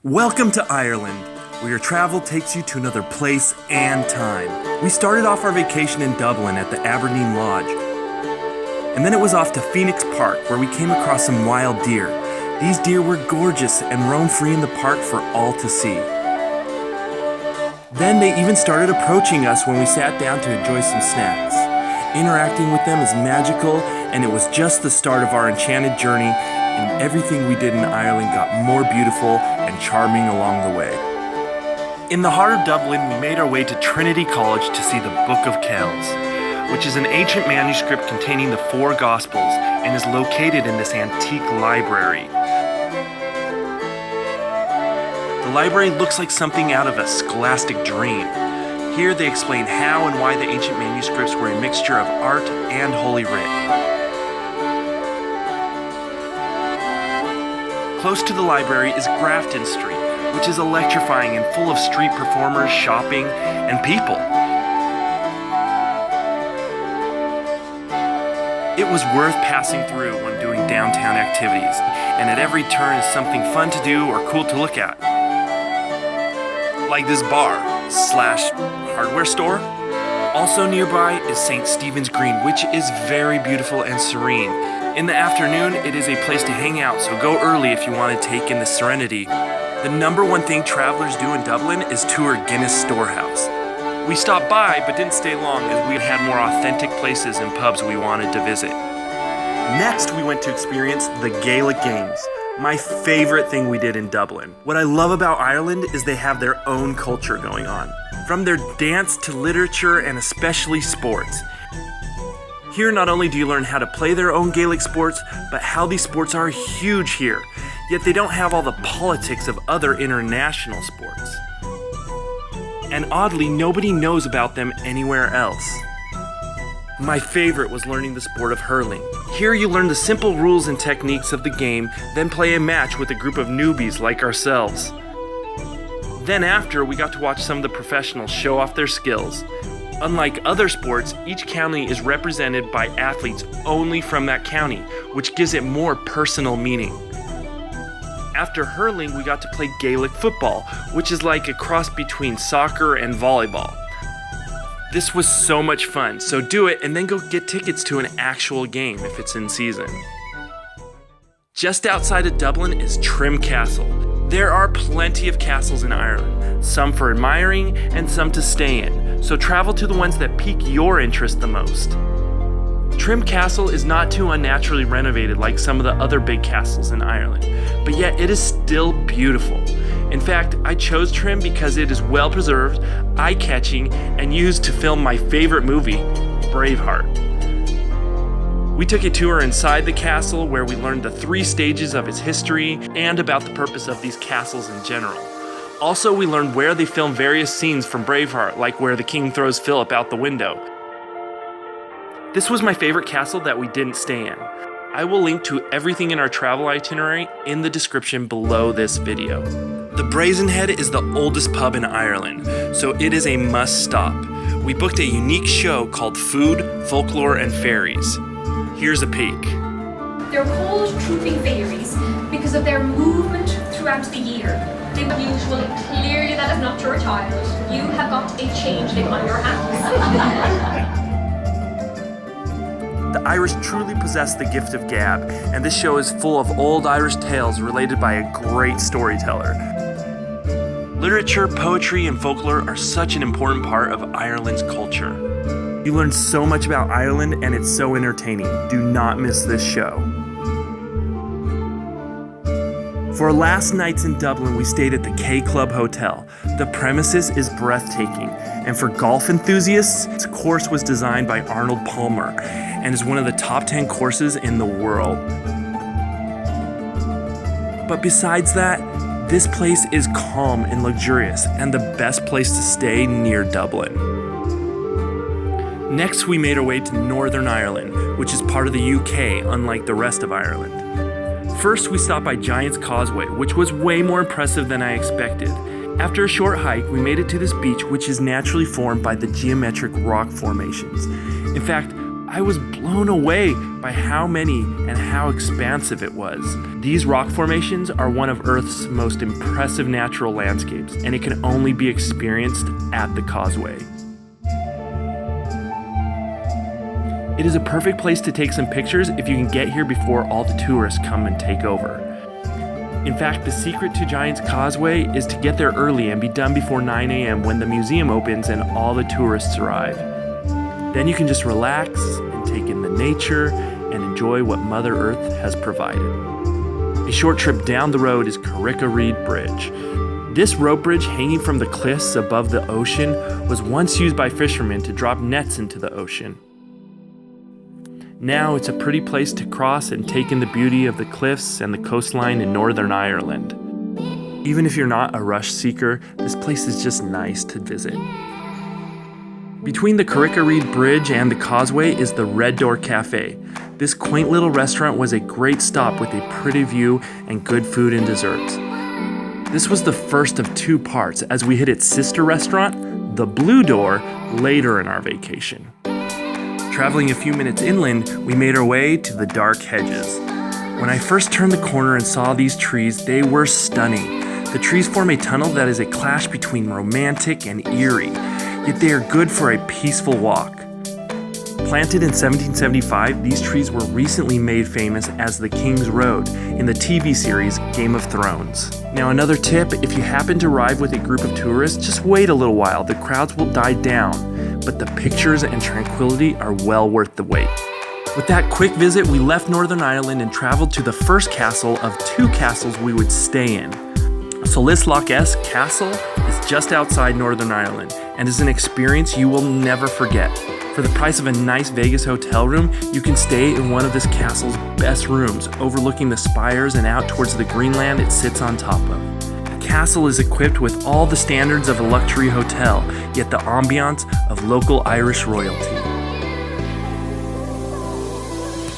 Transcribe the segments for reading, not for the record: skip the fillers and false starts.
Welcome to Ireland, where your travel takes you to another place and time. We started off our vacation in Dublin at the Aberdeen Lodge, and then it was off to Phoenix Park, where we came across some wild deer. These deer were gorgeous and roamed free in the park for all to see. Then they even started approaching us when we sat down to enjoy some snacks. Interacting with them is magical, and it was just the start of our enchanted journey, and everything we did in Ireland got more beautiful and charming along the way. In the heart of Dublin, we made our way to Trinity College to see the Book of Kells, which is an ancient manuscript containing the 4 Gospels and is located in this antique library. The library looks like something out of a scholastic dream. Here they explain how and why the ancient manuscripts were a mixture of art and Holy Writ. Close to the library is Grafton Street, which is electrifying and full of street performers, shopping, and people. It was worth passing through when doing downtown activities, and at every turn is something fun to do or cool to look at. Like this bar/hardware store. Also nearby is St. Stephen's Green, which is very beautiful and serene. In the afternoon, it is a place to hang out, so go early if you want to take in the serenity. The number one thing travelers do in Dublin is tour Guinness Storehouse. We stopped by, but didn't stay long as we had more authentic places and pubs we wanted to visit. Next, we went to experience the Gaelic Games, my favorite thing we did in Dublin. What I love about Ireland is they have their own culture going on, from their dance to literature and especially sports. Here, not only do you learn how to play their own Gaelic sports, but how these sports are huge here, yet they don't have all the politics of other international sports. And oddly, nobody knows about them anywhere else. My favorite was learning the sport of hurling. Here you learn the simple rules and techniques of the game, then play a match with a group of newbies like ourselves. Then after, we got to watch some of the professionals show off their skills. Unlike other sports, each county is represented by athletes only from that county, which gives it more personal meaning. After hurling, we got to play Gaelic football, which is like a cross between soccer and volleyball. This was so much fun, so do it and then go get tickets to an actual game if it's in season. Just outside of Dublin is Trim Castle. There are plenty of castles in Ireland, some for admiring and some to stay in, so travel to the ones that pique your interest the most. Trim Castle is not too unnaturally renovated like some of the other big castles in Ireland, but yet it is still beautiful. In fact, I chose Trim because it is well preserved, eye-catching, and used to film my favorite movie, Braveheart. We took a tour inside the castle where we learned the 3 stages of its history and about the purpose of these castles in general. Also, we learned where they filmed various scenes from Braveheart, like where the king throws Philip out the window. This was my favorite castle that we didn't stay in. I will link to everything in our travel itinerary in the description below this video. The Brazen Head is the oldest pub in Ireland, so it is a must stop. We booked a unique show called Food, Folklore and Fairies. Here's a peek. They're called trooping fairies because of their movement throughout the year. The usual, clearly that is not your child. You have got a changeling on your hands. The Irish truly possess the gift of gab, and this show is full of old Irish tales related by a great storyteller. Literature, poetry, and folklore are such an important part of Ireland's culture. You learn so much about Ireland, and it's so entertaining. Do not miss this show. For our last nights in Dublin, we stayed at the K Club Hotel. The premises is breathtaking, and for golf enthusiasts, its course was designed by Arnold Palmer and is one of the top 10 courses in the world. But besides that, this place is calm and luxurious, and the best place to stay near Dublin. Next, we made our way to Northern Ireland, which is part of the UK, unlike the rest of Ireland. First, we stopped by Giant's Causeway, which was way more impressive than I expected. After a short hike, we made it to this beach, which is naturally formed by the geometric rock formations. In fact, I was blown away by how many and how expansive it was. These rock formations are one of Earth's most impressive natural landscapes, and it can only be experienced at the causeway. It is a perfect place to take some pictures if you can get here before all the tourists come and take over. In fact, the secret to Giant's Causeway is to get there early and be done before 9 a.m. when the museum opens and all the tourists arrive. Then you can just relax and take in the nature and enjoy what Mother Earth has provided. A short trip down the road is Itinerary Bridge. This rope bridge hanging from the cliffs above the ocean was once used by fishermen to drop nets into the ocean. Now it's a pretty place to cross and take in the beauty of the cliffs and the coastline in Northern Ireland. Even if you're not a rush seeker, this place is just nice to visit. Between the Itinerary Bridge and the causeway is the Red Door Cafe. This quaint little restaurant was a great stop with a pretty view and good food and desserts. This was the first of two parts as we hit its sister restaurant, the Blue Door, later in our vacation. Traveling a few minutes inland, we made our way to the dark hedges. When I first turned the corner and saw these trees, they were stunning. The trees form a tunnel that is a clash between romantic and eerie, yet they are good for a peaceful walk. Planted in 1775, these trees were recently made famous as the King's Road in the TV series Game of Thrones. Now another tip, if you happen to arrive with a group of tourists, just wait a little while. The crowds will die down, but the pictures and tranquility are well worth the wait. With that quick visit, we left Northern Ireland and traveled to the first castle of two castles we would stay in. Solisloch Castle is just outside Northern Ireland and is an experience you will never forget. For the price of a nice Vegas hotel room, you can stay in one of this castle's best rooms, overlooking the spires and out towards the greenland it sits on top of. The castle is equipped with all the standards of a luxury hotel, yet the ambiance of local Irish royalty.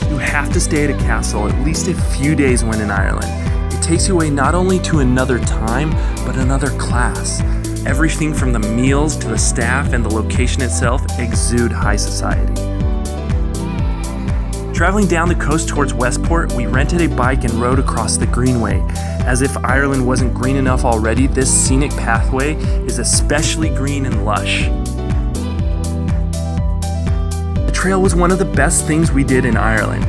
You have to stay at a castle at least a few days when in Ireland. It takes you away not only to another time, but another class. Everything from the meals to the staff and the location itself exude high society. Traveling down the coast towards Westport, we rented a bike and rode across the Greenway. As if Ireland wasn't green enough already, this scenic pathway is especially green and lush. The trail was one of the best things we did in Ireland.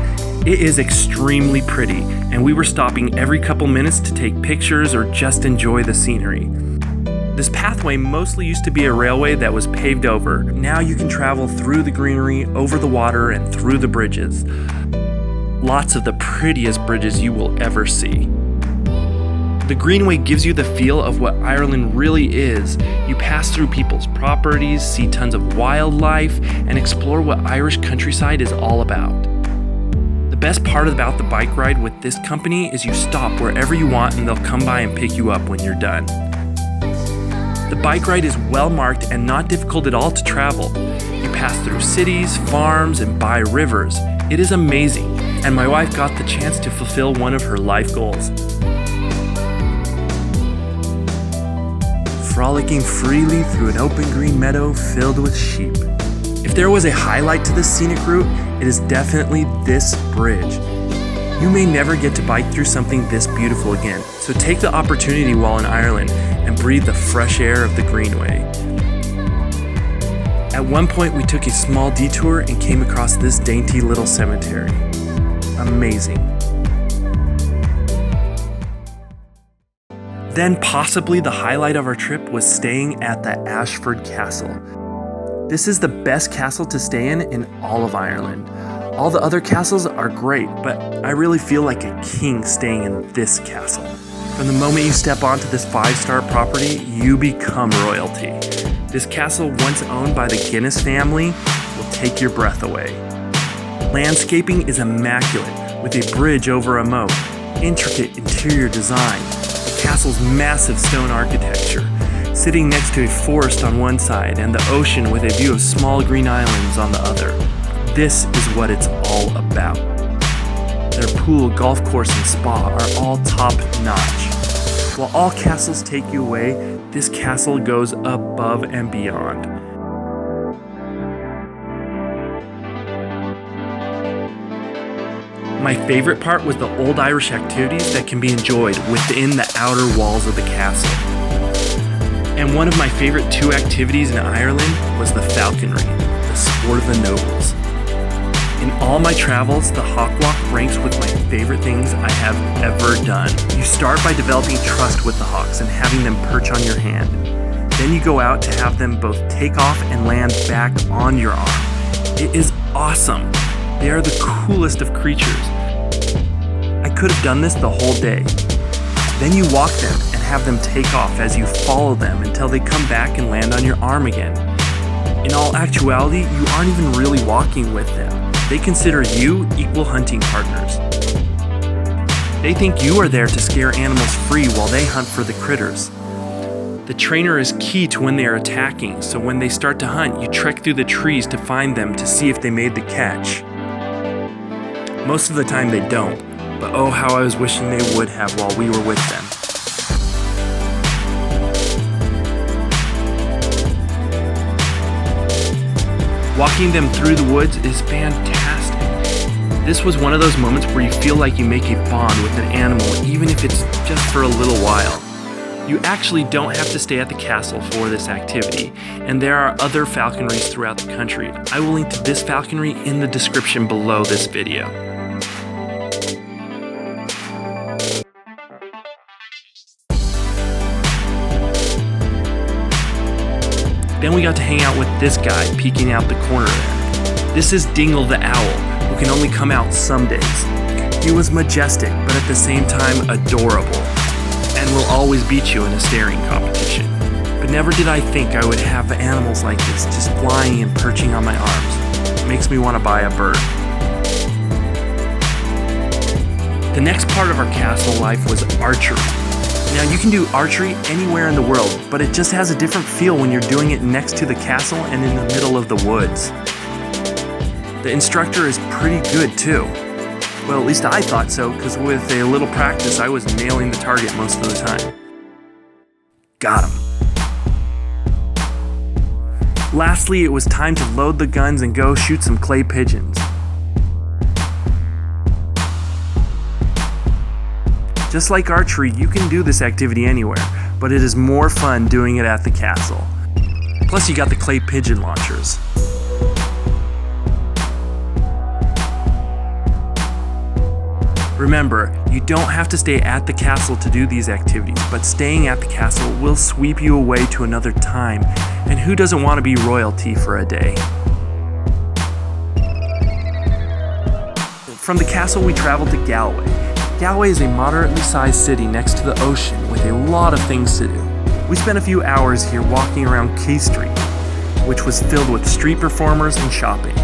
It is extremely pretty, and we were stopping every couple minutes to take pictures or just enjoy the scenery. This pathway mostly used to be a railway that was paved over. Now you can travel through the greenery, over the water, and through the bridges. Lots of the prettiest bridges you will ever see. The Greenway gives you the feel of what Ireland really is. You pass through people's properties, see tons of wildlife, and explore what Irish countryside is all about. The best part about the bike ride with this company is you stop wherever you want and they'll come by and pick you up when you're done. The bike ride is well marked and not difficult at all to travel. You pass through cities, farms, and by rivers. It is amazing, and my wife got the chance to fulfill one of her life goals. Frolicking freely through an open green meadow filled with sheep. If there was a highlight to this scenic route, it is definitely this bridge. You may never get to bike through something this beautiful again, so take the opportunity while in Ireland and breathe the fresh air of the Greenway. At one point, we took a small detour and came across this dainty little cemetery. Amazing. Then possibly the highlight of our trip was staying at the Ashford Castle. This is the best castle to stay in all of Ireland. All the other castles are great, but I really feel like a king staying in this castle. From the moment you step onto this 5-star property, you become royalty. This castle, once owned by the Guinness family, will take your breath away. Landscaping is immaculate, with a bridge over a moat, intricate interior design, the castle's massive stone architecture, sitting next to a forest on one side and the ocean with a view of small green islands on the other. This is what it's all about. Their pool, golf course, and spa are all top-notch. While all castles take you away, this castle goes above and beyond. my favorite part was the old Irish activities that can be enjoyed within the outer walls of the castle. And one of my favorite 2 activities in Ireland was the falconry, the sport of the nobles. In all my travels, the hawk walk ranks with my favorite things I have ever done. You start by developing trust with the hawks and having them perch on your hand. Then you go out to have them both take off and land back on your arm. It is awesome. They are the coolest of creatures. I could have done this the whole day. Then you walk them and have them take off as you follow them until they come back and land on your arm again. In all actuality, you aren't even really walking with them. They consider you equal hunting partners. They think you are there to scare animals free while they hunt for the critters. The trainer is key to when they are attacking, so when they start to hunt, you trek through the trees to find them to see if they made the catch. Most of the time they don't, but oh how I was wishing they would have while we were with them. Walking them through the woods is fantastic. This was one of those moments where you feel like you make a bond with an animal, even if it's just for a little while. You actually don't have to stay at the castle for this activity, and there are other falconries throughout the country. I will link to this falconry in the description below this video. Then we got to hang out with this guy peeking out the corner there. This is Dingle the owl, who can only come out some days. He was majestic, but at the same time adorable, and will always beat you in a staring competition. But never did I think I would have animals like this just flying and perching on my arms. It makes me want to buy a bird. The next part of our castle life was archery. Now you can do archery anywhere in the world, but it just has a different feel when you're doing it next to the castle and in the middle of the woods. The instructor is pretty good too. Well, at least I thought so, because with a little practice, I was nailing the target most of the time. Got him. Lastly, it was time to load the guns and go shoot some clay pigeons. Just like archery, you can do this activity anywhere, but it is more fun doing it at the castle. Plus, you got the clay pigeon launchers. Remember, you don't have to stay at the castle to do these activities, but staying at the castle will sweep you away to another time, and who doesn't want to be royalty for a day? From the castle, we traveled to Galway. Galway is a moderately sized city next to the ocean with a lot of things to do. We spent a few hours here walking around Quay Street, which was filled with street performers and shopping.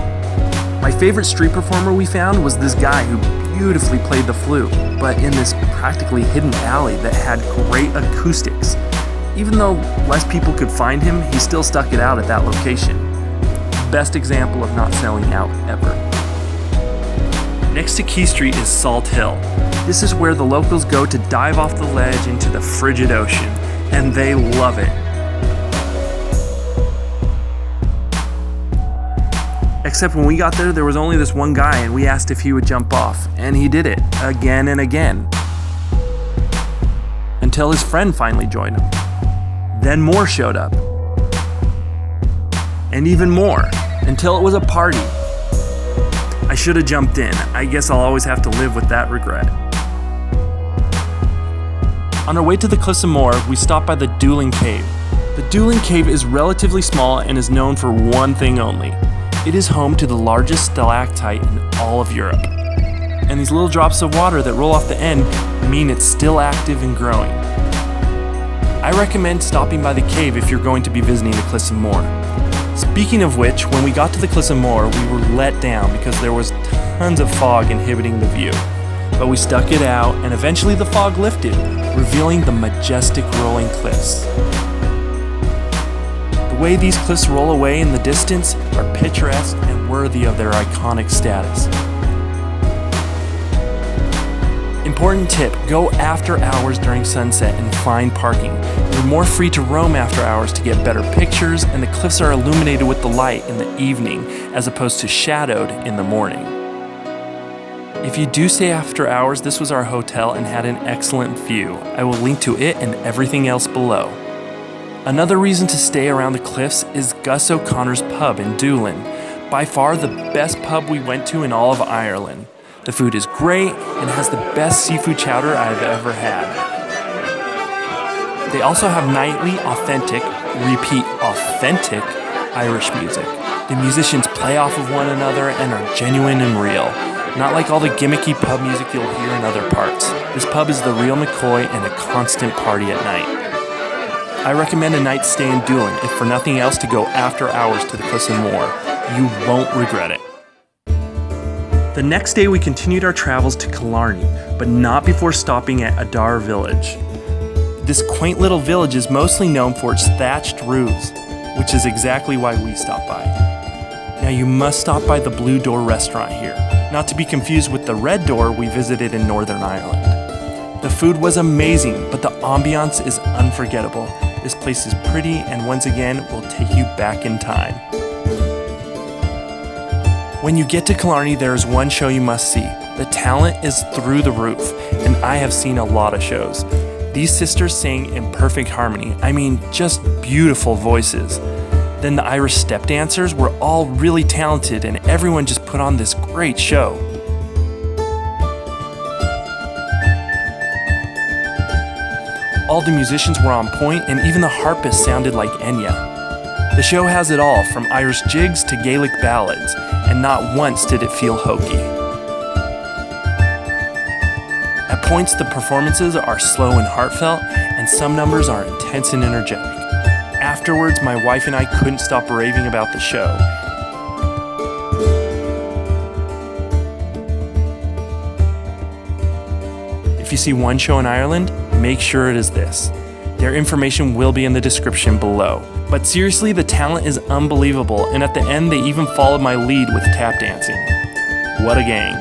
My favorite street performer we found was this guy who beautifully played the flute, but in this practically hidden alley that had great acoustics. Even though less people could find him, he still stuck it out at that location. Best example of not selling out ever. Next to Quay Street is Salt Hill. This is where the locals go to dive off the ledge into the frigid ocean, and they love it. Except when we got there was only this one guy, and we asked if he would jump off, and he did it again and again. Until his friend finally joined him. Then more showed up. And even more, until it was a party. I should have jumped in. I guess I'll always have to live with that regret. On our way to the Cliffs of Moher, we stopped by the DOOLIN cave. The DOOLIN cave is relatively small and is known for one thing only. It is home to the largest stalactite in all of Europe. And these little drops of water that roll off the end mean it's still active and growing. I recommend stopping by the cave if you're going to be visiting the Cliffs of Moher. Speaking of which, when we got to the Cliffs of Moher, we were let down because there was tons of fog inhibiting the view. But we stuck it out, and eventually the fog lifted, revealing the majestic rolling cliffs. The way these cliffs roll away in the distance are picturesque and worthy of their iconic status. Important tip, go after hours during sunset and find parking. You're more free to roam after hours to get better pictures, and the cliffs are illuminated with the light in the evening as opposed to shadowed in the morning. If you do stay after hours, this was our hotel and had an excellent view. I will link to it and everything else below. Another reason to stay around the cliffs is Gus O'Connor's pub in Doolin. By far the best pub we went to in all of Ireland. The food is great and has the best seafood chowder I've ever had. They also have nightly authentic Irish music. The musicians play off of one another and are genuine and real. Not like all the gimmicky pub music you'll hear in other parts. This pub is the real McCoy and a constant party at night. I recommend a night stay in Doolin, if for nothing else, to go after hours to the cliffs and more. You won't regret it. The next day we continued our travels to Killarney, but not before stopping at Adar Village. This quaint little village is mostly known for its thatched roofs, which is exactly why we stopped by. Now you must stop by the Blue Door restaurant here, not to be confused with the Red Door we visited in Northern Ireland. The food was amazing, but the ambiance is unforgettable. This place is pretty and once again will take you back in time. When you get to Killarney, there is one show you must see. The talent is through the roof, and I have seen a lot of shows. These sisters sing in perfect harmony. I mean, just beautiful voices. Then the Irish step dancers were all really talented, and everyone just put on this great show. All the musicians were on point, and even the harpist sounded like Enya. The show has it all, from Irish jigs to Gaelic ballads, and not once did it feel hokey. At points, the performances are slow and heartfelt, and some numbers are intense and energetic. Afterwards, my wife and I couldn't stop raving about the show. If you see one show in Ireland, make sure it is this. Their information will be in the description below. But seriously, the talent is unbelievable, and at the end they even followed my lead with tap dancing. What a gang.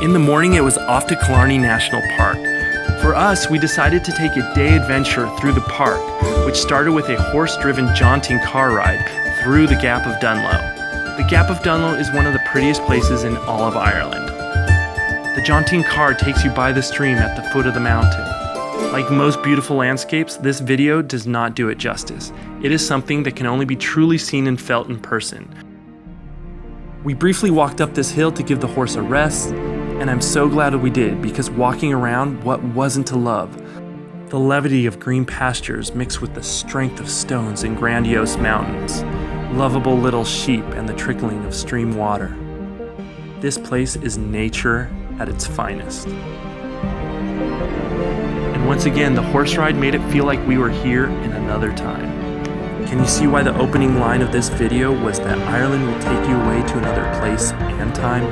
In the morning it was off to Killarney National Park. For us, we decided to take a day adventure through the park, which started with a horse-driven jaunting car ride through the Gap of Dunloe. The Gap of Dunloe is one of the prettiest places in all of Ireland. The jaunting car takes you by the stream at the foot of the mountain. Like most beautiful landscapes, this video does not do it justice. It is something that can only be truly seen and felt in person. We briefly walked up this hill to give the horse a rest, and I'm so glad we did, because walking around, what wasn't to love? The levity of green pastures mixed with the strength of stones and grandiose mountains, lovable little sheep and the trickling of stream water. This place is nature at its finest. And once again, the horse ride made it feel like we were here in another time. Can you see why the opening line of this video was that Ireland will take you away to another place and time?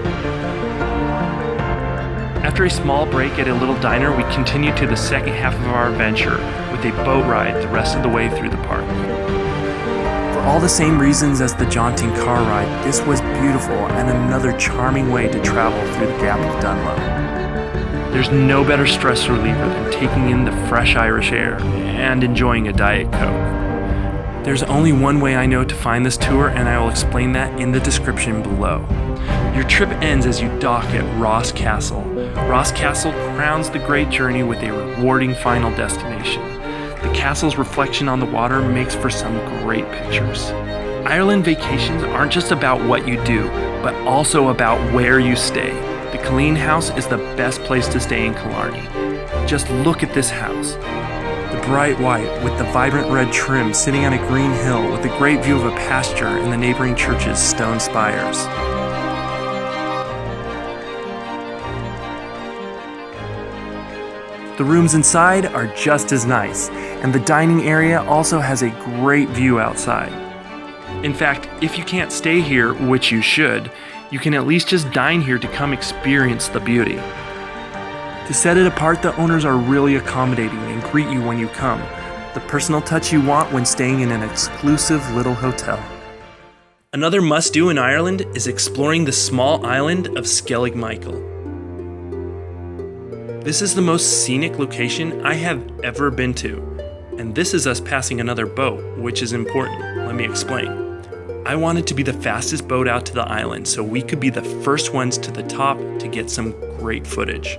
After a small break at a little diner, we continued to the second half of our adventure with a boat ride the rest of the way through the park. For all the same reasons as the jaunting car ride, this was beautiful and another charming way to travel through the Gap of Dunloe. There's no better stress reliever than taking in the fresh Irish air and enjoying a Diet Coke. There's only one way I know to find this tour, and I will explain that in the description below. Your trip ends as you dock at Ross Castle. Ross Castle crowns the great journey with a rewarding final destination. The castle's reflection on the water makes for some great pictures. Ireland vacations aren't just about what you do, but also about where you stay. The Killeen House is the best place to stay in Killarney. Just look at this house. The bright white with the vibrant red trim sitting on a green hill with a great view of a pasture and the neighboring church's stone spires. The rooms inside are just as nice, and the dining area also has a great view outside. In fact, if you can't stay here, which you should, you can at least just dine here to come experience the beauty. To set it apart, the owners are really accommodating and greet you when you come, the personal touch you want when staying in an exclusive little hotel. Another must-do in Ireland is exploring the small island of Skellig Michael. This is the most scenic location I have ever been to, and this is us passing another boat, which is important. Let me explain. I wanted to be the fastest boat out to the island so we could be the first ones to the top to get some great footage.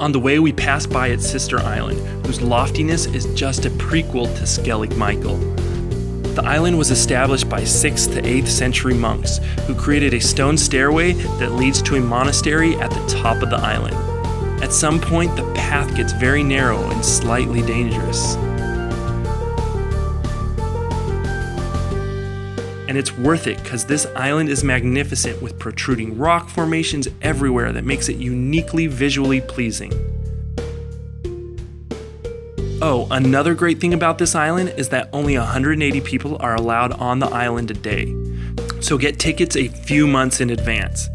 On the way, we passed by its sister island, whose loftiness is just a prequel to Skellig Michael. The island was established by 6th to 8th century monks, who created a stone stairway that leads to a monastery at the top of the island. At some point, the path gets very narrow and slightly dangerous. And it's worth it because this island is magnificent with protruding rock formations everywhere that makes it uniquely visually pleasing. Oh, another great thing about this island is that only 180 people are allowed on the island a day, so get tickets a few months in advance.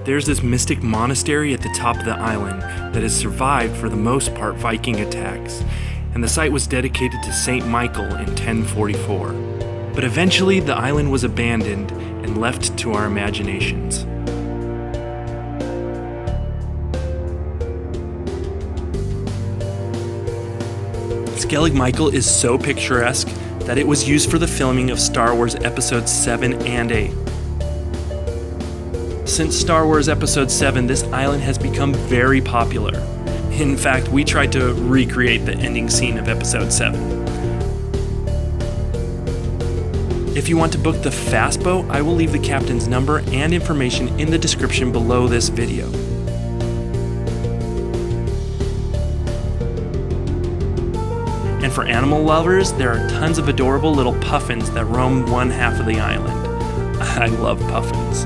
There's this mystic monastery at the top of the island that has survived for the most part Viking attacks, and the site was dedicated to Saint Michael in 1044. But eventually the island was abandoned and left to our imaginations. Skellig Michael is so picturesque that it was used for the filming of Star Wars Episodes 7 and 8. Since Star Wars Episode 7, this island has become very popular. In fact, we tried to recreate the ending scene of Episode 7. If you want to book the fast boat, I will leave the captain's number and information in the description below this video. And for animal lovers, there are tons of adorable little puffins that roam one half of the island. I love puffins.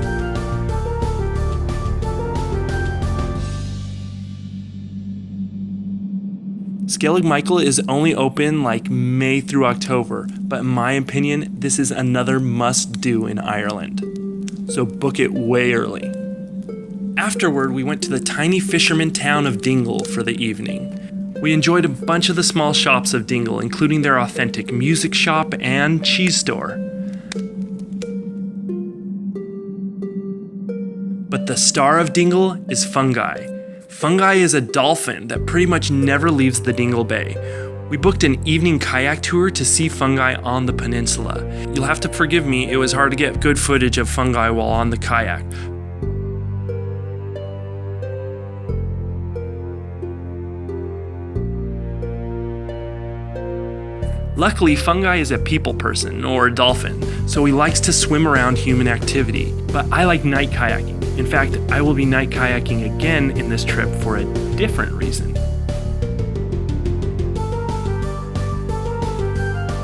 Skellig Michael is only open like May through October, but in my opinion, this is another must-do in Ireland. So book it way early. Afterward, we went to the tiny fisherman town of Dingle for the evening. We enjoyed a bunch of the small shops of Dingle, including their authentic music shop and cheese store. But the star of Dingle is fungi. Fungi is a dolphin that pretty much never leaves the Dingle Bay. We booked an evening kayak tour to see fungi on the peninsula. You'll have to forgive me, it was hard to get good footage of fungi while on the kayak. Luckily, fungi is a people person, or a dolphin, so he likes to swim around human activity. But I like night kayaking. In fact, I will be night kayaking again in this trip for a different reason.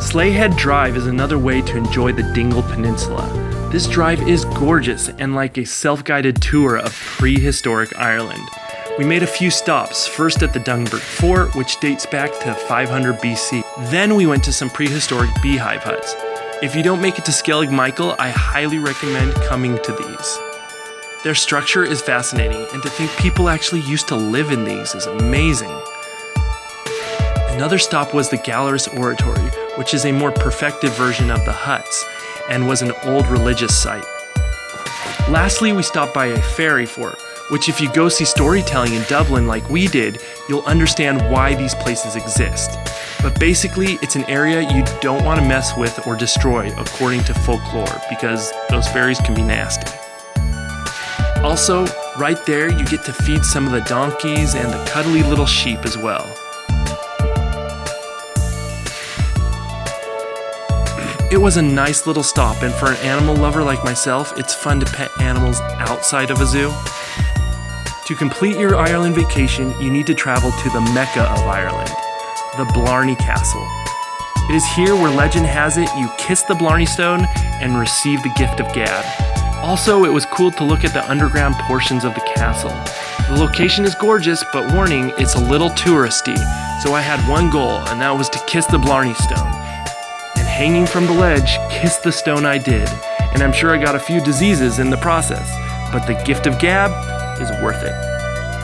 Slayhead Drive is another way to enjoy the Dingle Peninsula. This drive is gorgeous and like a self-guided tour of prehistoric Ireland. We made a few stops, first at the Dunburg Fort, which dates back to 500 BC. Then we went to some prehistoric beehive huts. If you don't make it to Skellig Michael, I highly recommend coming to these. Their structure is fascinating, and to think people actually used to live in these is amazing. Another stop was the Gallarus Oratory, which is a more perfected version of the huts, and was an old religious site. Lastly, we stopped by a fairy fort, which if you go see storytelling in Dublin like we did, you'll understand why these places exist. But basically, it's an area you don't want to mess with or destroy according to folklore, because those fairies can be nasty. Also, right there you get to feed some of the donkeys and the cuddly little sheep as well. It was a nice little stop, and for an animal lover like myself, it's fun to pet animals outside of a zoo. To complete your Ireland vacation, you need to travel to the Mecca of Ireland, the Blarney Castle. It is here where legend has it you kiss the Blarney Stone and receive the gift of gab. Also, it was cool to look at the underground portions of the castle. The location is gorgeous, but warning, it's a little touristy, so I had one goal, and that was to kiss the Blarney Stone. And hanging from the ledge, kiss the stone I did, and I'm sure I got a few diseases in the process, but the gift of gab is worth it.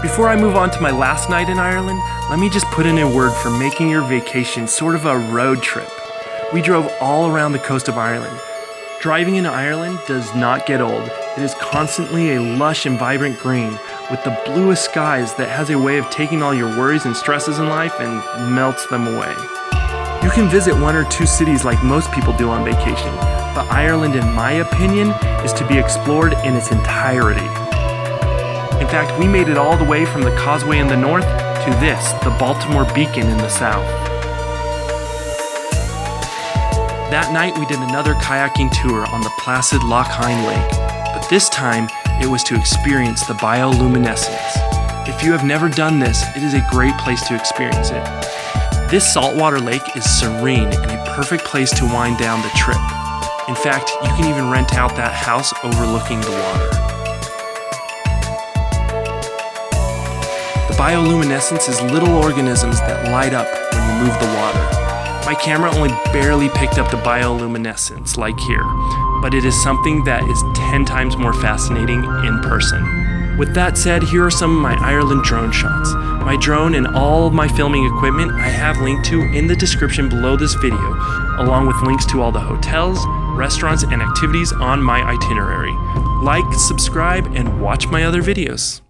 Before I move on to my last night in Ireland, let me just put in a word for making your vacation sort of a road trip. We drove all around the coast of Ireland. Driving in Ireland does not get old. It is constantly a lush and vibrant green with the bluest skies that has a way of taking all your worries and stresses in life and melts them away. You can visit 1 or 2 cities like most people do on vacation, but Ireland, in my opinion, is to be explored in its entirety. In fact, we made it all the way from the Causeway in the north to this, the Baltimore Beacon in the south. That night we did another kayaking tour on the placid Loch Hyne Lake, but this time it was to experience the bioluminescence. If you have never done this, it is a great place to experience it. This saltwater lake is serene and a perfect place to wind down the trip. In fact, you can even rent out that house overlooking the water. The bioluminescence is little organisms that light up when you move the water. My camera only barely picked up the bioluminescence like here, but it is something that is 10 times more fascinating in person. With that said, here are some of my Ireland drone shots. My drone and all of my filming equipment I have linked to in the description below this video, along with links to all the hotels, restaurants, and activities on my itinerary. Like, subscribe, and watch my other videos.